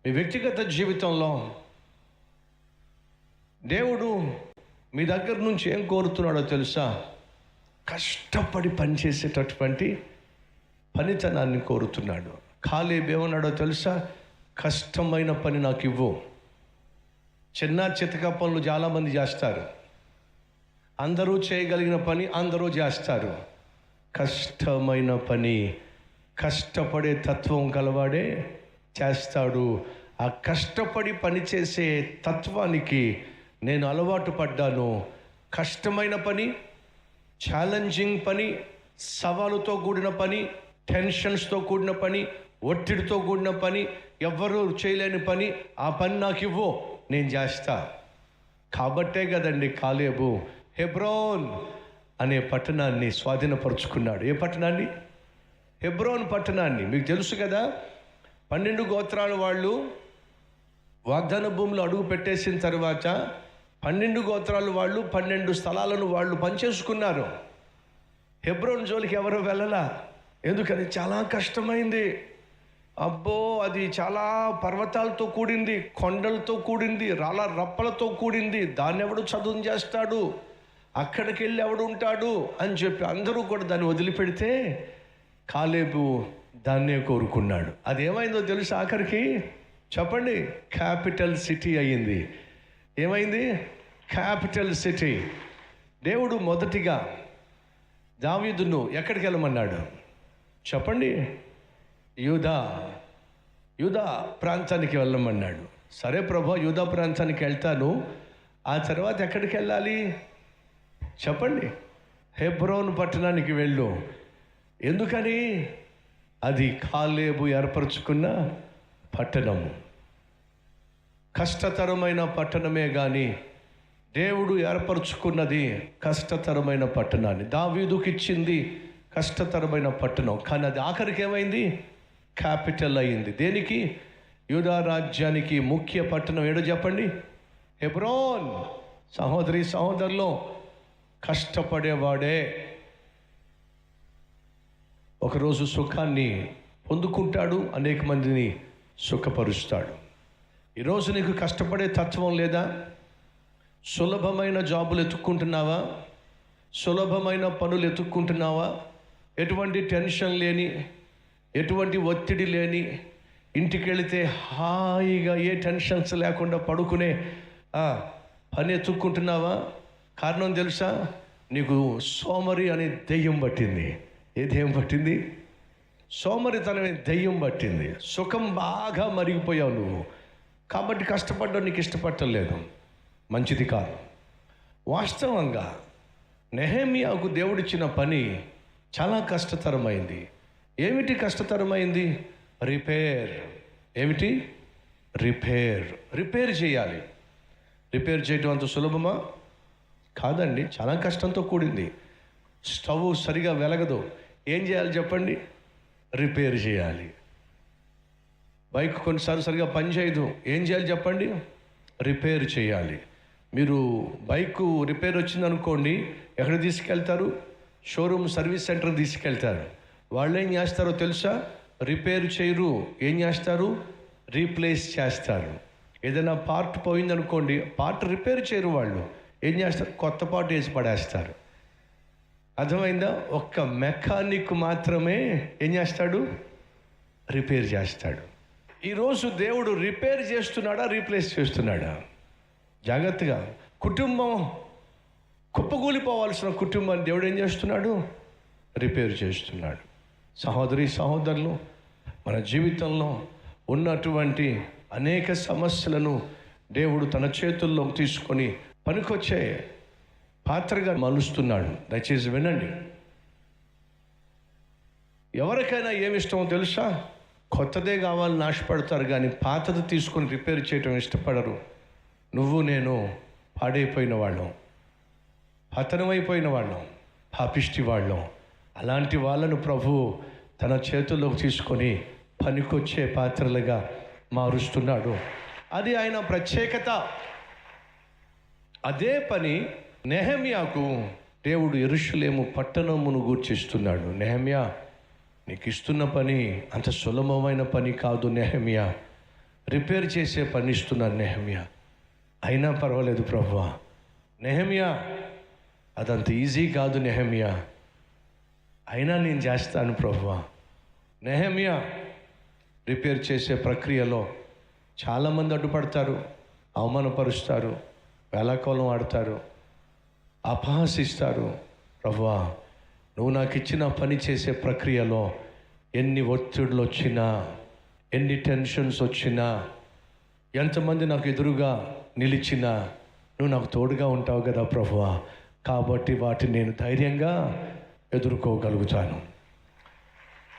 మీ వ్యక్తిగత జీవితంలో దేవుడు మీ దగ్గర నుంచి ఏం కోరుతున్నాడో తెలుసా? కష్టపడి పనిచేసేటటువంటి పనితనాన్ని కోరుతున్నాడు. కాలేబు ఏమన్నాడో తెలుసా? కష్టమైన పని నాకు ఇవ్వు. చిన్న చితక పనులు చాలామంది చేస్తారు, అందరూ చేయగలిగిన పని అందరూ చేస్తారు. కష్టమైన పని కష్టపడే తత్వం గలవాడే చేస్తాడు. ఆ కష్టపడి పనిచేసే తత్వానికి నేను అలవాటు పడ్డాను. కష్టమైన పని, ఛాలెంజింగ్ పని, సవాలుతో కూడిన పని, టెన్షన్స్తో కూడిన పని, ఒత్తిడితో కూడిన పని, ఎవ్వరూ చేయలేని పని, ఆ పని నాకు ఇవ్వు, నేను చేస్తా. కాబట్టే కదండి కాలేబు హెబ్రోన్ అనే పట్టణాన్ని స్వాధీనపరుచుకున్నాడు. ఏ పట్టణాన్ని? హెబ్రోన్ పట్టణాన్ని. మీకు తెలుసు కదా, 12 గోత్రాల వాళ్ళు వాగ్దాన భూమిలో అడుగు పెట్టేసిన తర్వాత 12 గోత్రాల వాళ్ళు 12 స్థలాలను వాళ్ళు పనిచేసుకున్నారు. హెబ్రోన్ జోలికి ఎవరు వెళ్ళలా. ఎందుకని? చాలా కష్టమైంది. అబ్బో, అది చాలా పర్వతాలతో కూడింది, కొండలతో కూడింది, రాళ్ళ రప్పలతో కూడింది. దాన్ని ఎవడు చదువు చేస్తాడు, అక్కడికి వెళ్ళి ఎవడు ఉంటాడు అని చెప్పి అందరూ కూడా దాన్ని వదిలిపెడితే కాలేబు దాన్నే కోరుకున్నాడు. అదేమైందో తెలుసు ఆఖరికి? చెప్పండి. క్యాపిటల్ సిటీ అయ్యింది. ఏమైంది? Capital city. దేవుడు మొదటిగా దావీదును ఎక్కడికి వెళ్ళమన్నాడు చెప్పండి? యూదా ప్రాంతానికి వెళ్ళమన్నాడు. సరే ప్రభు, యూదా ప్రాంతానికి వెళ్తాను. ఆ తర్వాత ఎక్కడికి వెళ్ళాలి చెప్పండి? హెబ్రోన్ పట్టణానికి వెళ్ళు. ఎందుకని? అది కాలేబు ఏర్పరచుకున్న పట్టణము. కష్టతరమైన పట్టణమే కానీ దేవుడు ఏర్పరచుకున్నది కష్టతరమైన పట్టణాన్ని. దావీదుకి ఇచ్చింది కష్టతరమైన పట్టణం, కానీ అది ఆఖరికి ఏమైంది? క్యాపిటల్ అయింది. దేనికి? యూదా రాజ్యానికి ముఖ్య పట్టణం ఏడో చెప్పండి? హెబ్రోన్. సహోదరి సహోదరులు, కష్టపడేవాడే ఒకరోజు సుఖాన్ని పొందుకుంటాడు, అనేక మందిని సుఖపరుస్తాడు. ఈరోజు నీకు కష్టపడే తత్వం లేదా? సులభమైన జాబులు ఎత్తుక్కుంటున్నావా? సులభమైన పనులు ఎత్తుక్కుంటున్నావా? ఎటువంటి టెన్షన్ లేని, ఎటువంటి ఒత్తిడి లేని, ఇంటికి వెళితే హాయిగా ఏ టెన్షన్స్ లేకుండా పడుకునే పని ఎత్తుక్కుంటున్నావా? కారణం తెలుసా? నీకు సోమరి అనే దెయ్యం పట్టింది. ఏ దెయ్యం పట్టింది? సోమరితనమే దెయ్యం పట్టింది. సుఖం బాగా మరిగిపోయావు నువ్వు, కాబట్టి కష్టపడ్డావు. నీకు ఇష్టపడలేదు, మంచిది కాదు. వాస్తవంగా నెహెమ్యాకు దేవుడిచ్చిన పని చాలా కష్టతరమైంది. ఏమిటి కష్టతరమైంది? రిపేర్. ఏమిటి? రిపేర్ చేయాలి. రిపేర్ చేయటం అంత సులభమా? కాదండి, చాలా కష్టంతో కూడింది. స్టవ్ సరిగా వెలగదు, ఏం చేయాలి చెప్పండి? రిపేర్ చేయాలి. బైక్ కొన్నిసార్లు సరిగా పనిచేయదు, ఏం చేయాలి చెప్పండి? రిపేర్ చేయాలి. మీరు బైకు రిపేర్ వచ్చిందనుకోండి, ఎక్కడ తీసుకెళ్తారు? షోరూమ్ సర్వీస్ సెంటర్ తీసుకెళ్తారు. వాళ్ళు ఏం చేస్తారో తెలుసా? రిపేర్ చేయరు. ఏం చేస్తారు? రీప్లేస్ చేస్తారు. ఏదైనా పార్ట్ పోయిందనుకోండి, పార్ట్ రిపేర్ చేయరు. వాళ్ళు ఏం చేస్తారు? కొత్త పార్ట్ వేసి పడేస్తారు. అర్థమైందా? ఒక్క మెకానిక్ మాత్రమే ఏం చేస్తాడు? రిపేర్ చేస్తాడు. ఈరోజు దేవుడు రిపేర్ చేస్తున్నాడా, రీప్లేస్ చేస్తున్నాడా? జాగ్రత్తగా. కుటుంబం కుప్పకూలిపోవాల్సిన కుటుంబాన్ని దేవుడు ఏం చేస్తున్నాడు? రిపేర్ చేస్తున్నాడు. సహోదరి సహోదరులు, మన జీవితంలో ఉన్నటువంటి అనేక సమస్యలను దేవుడు తన చేతుల్లో తీసుకొని పనికొచ్చే పాత్రగా మలుస్తున్నాడు. దయచేసి వినండి. ఎవరికైనా ఏమి ఇష్టమో తెలుసా? కొత్తదే కావాలని ఆశపడతారు, కానీ పాతది తీసుకొని రిపేర్ చేయటం ఇష్టపడరు. నువ్వు నేను పాడైపోయిన వాళ్ళం, పతనమైపోయిన వాళ్ళం, పాపిష్టి వాళ్ళం. అలాంటి వాళ్ళను ప్రభు తన చేతుల్లోకి తీసుకొని పనికొచ్చే పాత్రలుగా మారుస్తున్నాడు. అది ఆయన ప్రత్యేకత. అదే పని నెహెమ్యాకు దేవుడు యెరూషలేము పట్టణమును గూర్చిస్తున్నాడు. నెహెమ్యా, నీకు ఇస్తున్న పని అంత సులభమైన పని కాదు. నెహెమ్యా, రిపేర్ చేసే పని ఇస్తున్నాను నెహెమ్యా. అయినా పర్వాలేదు ప్రభువా. నెహెమ్యా, అదంత ఈజీ కాదు నెహెమ్యా, అయినా నేను చేస్తాను ప్రభువా. నెహెమ్యా, రిపేర్ చేసే ప్రక్రియలో చాలామంది అడ్డుపడతారు, అవమానపరుస్తారు, వేళాకోళం ఆడతారు, అపహాసిస్తారు. ప్రభువా, నువ్వు నాకు ఇచ్చిన పని చేసే ప్రక్రియలో ఎన్ని ఒత్తిడులు వచ్చినా, ఎన్ని టెన్షన్స్ వచ్చినా, ఎంతమంది నాకు ఎదురుగా నిలిచినా నువ్వు నాకు తోడుగా ఉంటావు కదా ప్రభువా. కాబట్టి వాటిని నేను ధైర్యంగా ఎదుర్కోగలుగుతాను.